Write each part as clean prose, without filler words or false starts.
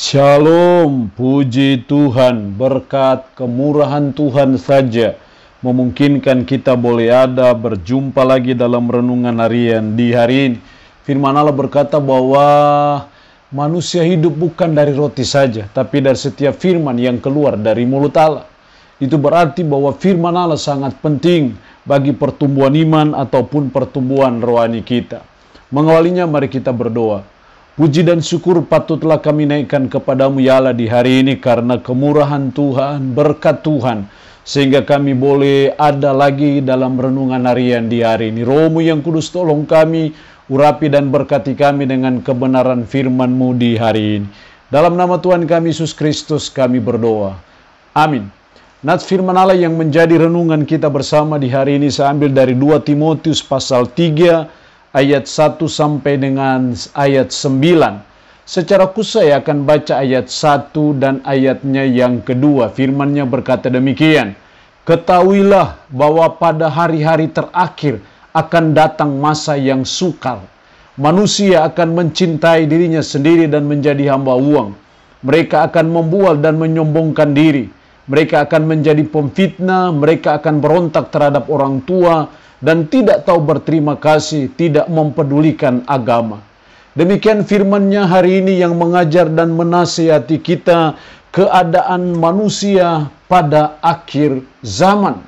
Shalom, puji Tuhan, berkat kemurahan Tuhan saja memungkinkan kita boleh ada berjumpa lagi dalam renungan harian di hari ini. Firman Allah berkata bahwa manusia hidup bukan dari roti saja, tapi dari setiap firman yang keluar dari mulut Allah. Itu berarti bahwa firman Allah sangat penting bagi pertumbuhan iman ataupun pertumbuhan rohani kita. Mengawalinya mari kita berdoa. Puji dan syukur patutlah kami naikkan kepadamu ya Allah di hari ini karena kemurahan Tuhan, berkat Tuhan. Sehingga kami boleh ada lagi dalam renungan harian di hari ini. Roh-Mu yang kudus tolong kami, urapi dan berkati kami dengan kebenaran firman-Mu di hari ini. Dalam nama Tuhan kami Yesus Kristus kami berdoa. Amin. Nats firman Allah yang menjadi renungan kita bersama di hari ini saya ambil dari 2 Timotius pasal 3 ayat 1 sampai dengan ayat 9. Secara khusus saya akan baca ayat 1 dan ayatnya yang kedua. Firman-Nya berkata demikian. Ketahuilah bahwa pada hari-hari terakhir akan datang masa yang sukar. Manusia akan mencintai dirinya sendiri dan menjadi hamba uang. Mereka akan membual dan menyombongkan diri. Mereka akan menjadi pemfitnah. Mereka akan berontak terhadap orang tua dan tidak tahu berterima kasih, tidak mempedulikan agama. Demikian firman-Nya hari ini yang mengajar dan menasihati kita keadaan manusia pada akhir zaman.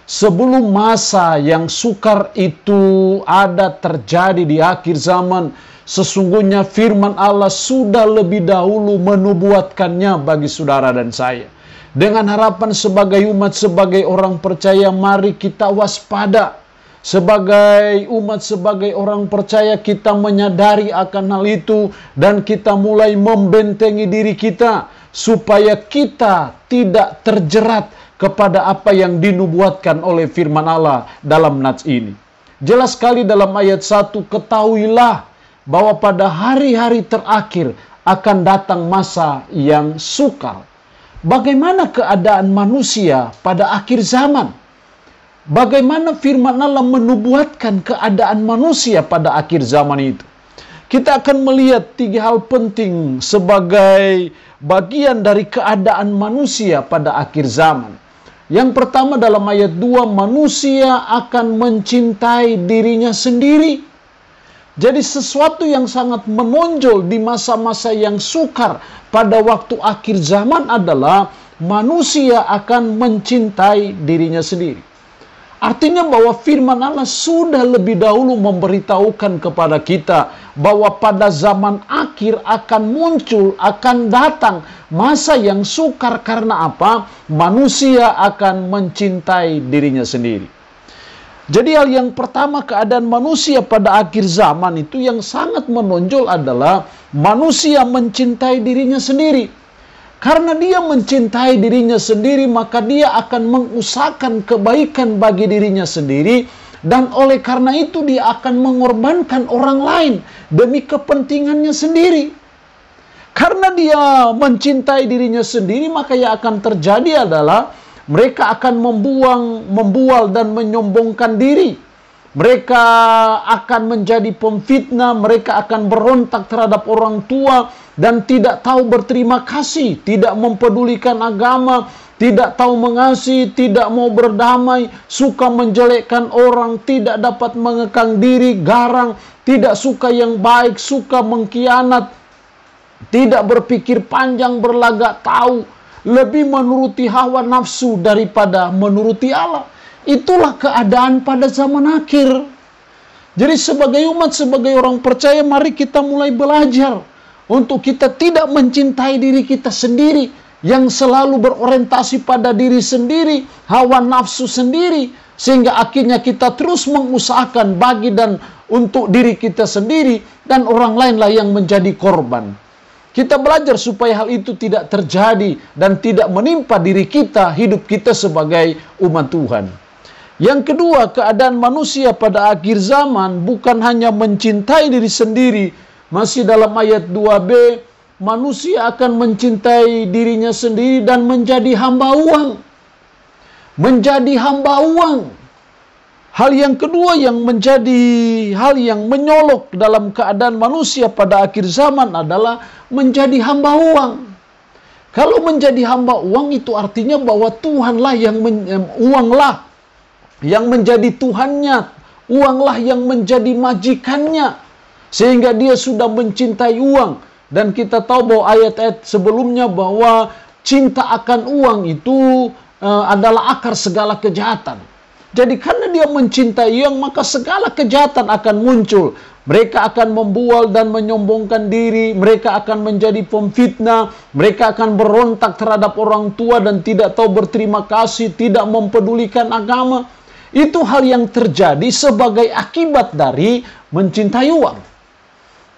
Sebelum masa yang sukar itu ada terjadi di akhir zaman, sesungguhnya firman Allah sudah lebih dahulu menubuatkannya bagi saudara dan saya. Dengan harapan sebagai umat, sebagai orang percaya, mari kita waspada. Sebagai umat, sebagai orang percaya, kita menyadari akan hal itu dan kita mulai membentengi diri kita supaya kita tidak terjerat kepada apa yang dinubuatkan oleh firman Allah dalam nats ini. Jelas sekali dalam ayat 1, ketahuilah bahwa pada hari-hari terakhir akan datang masa yang sukar. Bagaimana keadaan manusia pada akhir zaman? Bagaimana firman Allah menubuatkan keadaan manusia pada akhir zaman itu? Kita akan melihat 3 hal penting sebagai bagian dari keadaan manusia pada akhir zaman. Yang pertama dalam ayat 2, manusia akan mencintai dirinya sendiri. Jadi sesuatu yang sangat menonjol di masa-masa yang sukar pada waktu akhir zaman adalah manusia akan mencintai dirinya sendiri. Artinya bahwa firman Allah sudah lebih dahulu memberitahukan kepada kita bahwa pada zaman akhir akan muncul, akan datang masa yang sukar. Karena apa? Manusia akan mencintai dirinya sendiri. Jadi hal yang pertama, keadaan manusia pada akhir zaman itu yang sangat menonjol adalah manusia mencintai dirinya sendiri. Karena dia mencintai dirinya sendiri, maka dia akan mengusahakan kebaikan bagi dirinya sendiri. Dan oleh karena itu dia akan mengorbankan orang lain demi kepentingannya sendiri. Karena dia mencintai dirinya sendiri, maka yang akan terjadi adalah mereka akan membual dan menyombongkan diri. Mereka akan menjadi pemfitnah, mereka akan berontak terhadap orang tua dan tidak tahu berterima kasih, tidak mempedulikan agama, tidak tahu mengasihi, tidak mau berdamai, suka menjelekkan orang, tidak dapat mengekang diri, garang, tidak suka yang baik, suka mengkhianat, tidak berpikir panjang, berlagak tahu, lebih menuruti hawa nafsu daripada menuruti Allah. Itulah keadaan pada zaman akhir. Jadi sebagai umat, sebagai orang percaya, mari kita mulai belajar untuk kita tidak mencintai diri kita sendiri, yang selalu berorientasi pada diri sendiri, hawa nafsu sendiri, sehingga akhirnya kita terus mengusahakan bagi dan untuk diri kita sendiri, dan orang lainlah yang menjadi korban. Kita belajar supaya hal itu tidak terjadi dan tidak menimpa diri kita, hidup kita sebagai umat Tuhan. Yang kedua, keadaan manusia pada akhir zaman bukan hanya mencintai diri sendiri. Masih dalam ayat 2b, manusia akan mencintai dirinya sendiri dan menjadi hamba uang. Menjadi hamba uang. Hal yang kedua yang menjadi hal yang menyolok dalam keadaan manusia pada akhir zaman adalah menjadi hamba uang. Kalau menjadi hamba uang itu artinya bahwa Tuhanlah uanglah yang menjadi Tuhannya, uanglah yang menjadi majikannya, sehingga dia sudah mencintai uang. Dan kita tahu bahwa ayat-ayat sebelumnya bahwa cinta akan uang itu adalah akar segala kejahatan. Jadi karena dia mencintai uang, maka segala kejahatan akan muncul. Mereka akan membual dan menyombongkan diri, mereka akan menjadi pemfitnah, mereka akan berontak terhadap orang tua dan tidak tahu berterima kasih, tidak mempedulikan agama. Itu hal yang terjadi sebagai akibat dari mencintai uang.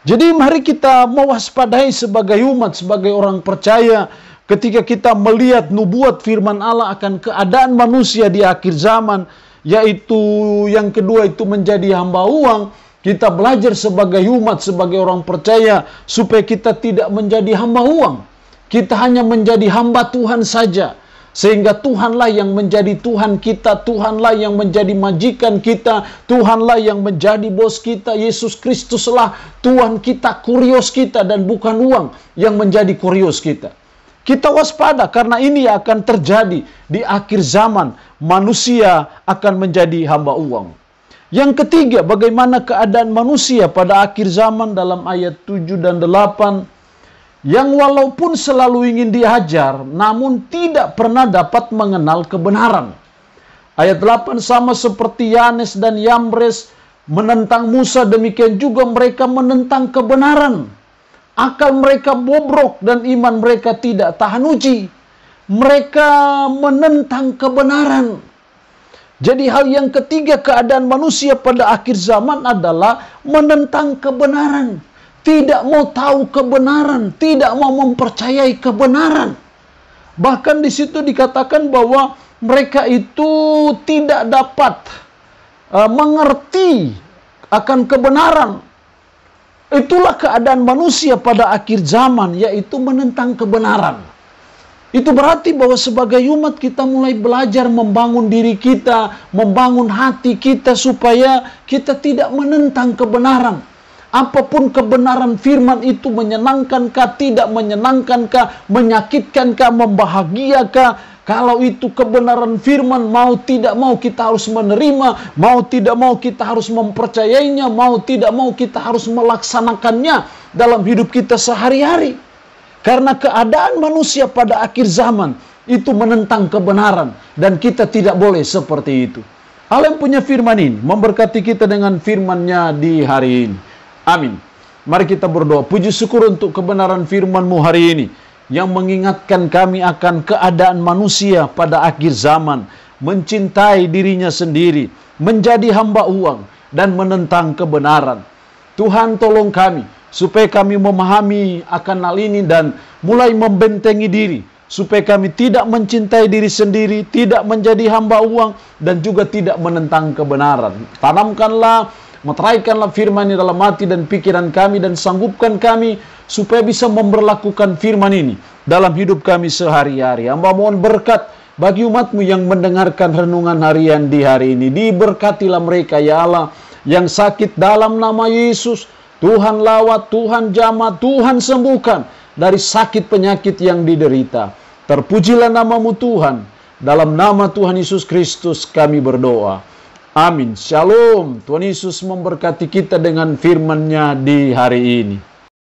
Jadi mari kita mewaspadai sebagai umat, sebagai orang percaya, ketika kita melihat nubuat firman Allah akan keadaan manusia di akhir zaman, yaitu yang kedua itu menjadi hamba uang, kita belajar sebagai umat, sebagai orang percaya, supaya kita tidak menjadi hamba uang. Kita hanya menjadi hamba Tuhan saja. Sehingga Tuhanlah yang menjadi Tuhan kita, Tuhanlah yang menjadi majikan kita, Tuhanlah yang menjadi bos kita, Yesus Kristuslah Tuhan kita, kurios kita, dan bukan uang yang menjadi kurios kita. Kita waspada karena ini akan terjadi di akhir zaman, manusia akan menjadi hamba uang. Yang ketiga, bagaimana keadaan manusia pada akhir zaman dalam ayat 7 dan 8. Yang walaupun selalu ingin diajar, namun tidak pernah dapat mengenal kebenaran. Ayat 8, sama seperti Yanes dan Yambres menentang Musa, demikian juga mereka menentang kebenaran. Akal mereka bobrok dan iman mereka tidak tahan uji. Mereka menentang kebenaran. Jadi hal yang ketiga keadaan manusia pada akhir zaman adalah menentang kebenaran. Tidak mau tahu kebenaran, tidak mau mempercayai kebenaran. Bahkan di situ dikatakan bahwa mereka itu tidak dapat mengerti akan kebenaran. Itulah keadaan manusia pada akhir zaman, yaitu menentang kebenaran. Itu berarti bahwa sebagai umat kita mulai belajar membangun diri kita, membangun hati kita supaya kita tidak menentang kebenaran. Apapun kebenaran firman itu menyenangkankah, tidak menyenangkankah, menyakitkankah, membahagiakan. Kalau itu kebenaran firman, mau tidak mau kita harus menerima, mau tidak mau kita harus mempercayainya, mau tidak mau kita harus melaksanakannya dalam hidup kita sehari-hari. Karena keadaan manusia pada akhir zaman itu menentang kebenaran, dan kita tidak boleh seperti itu. Allah yang punya firman ini memberkati kita dengan firman-Nya di hari ini. Amin. Mari kita berdoa. Puji syukur untuk kebenaran firman-Mu hari ini, yang mengingatkan kami akan keadaan manusia pada akhir zaman, mencintai dirinya sendiri, menjadi hamba uang, dan menentang kebenaran. Tuhan, tolong kami, supaya kami memahami akan hal ini dan mulai membentengi diri, supaya kami tidak mencintai diri sendiri, tidak menjadi hamba uang, dan juga tidak menentang kebenaran. Tanamkanlah, meteraikanlah firman ini dalam hati dan pikiran kami, dan sanggupkan kami supaya bisa memberlakukan firman ini dalam hidup kami sehari-hari. Hamba mohon berkat bagi umat-Mu yang mendengarkan renungan harian di hari ini. Diberkatilah mereka ya Allah yang sakit dalam nama Yesus. Tuhan lawat, Tuhan jamah, Tuhan sembuhkan dari sakit penyakit yang diderita. Terpujilah nama-Mu Tuhan. Dalam nama Tuhan Yesus Kristus kami berdoa. Amin. Shalom. Tuhan Yesus memberkati kita dengan firman-Nya di hari ini.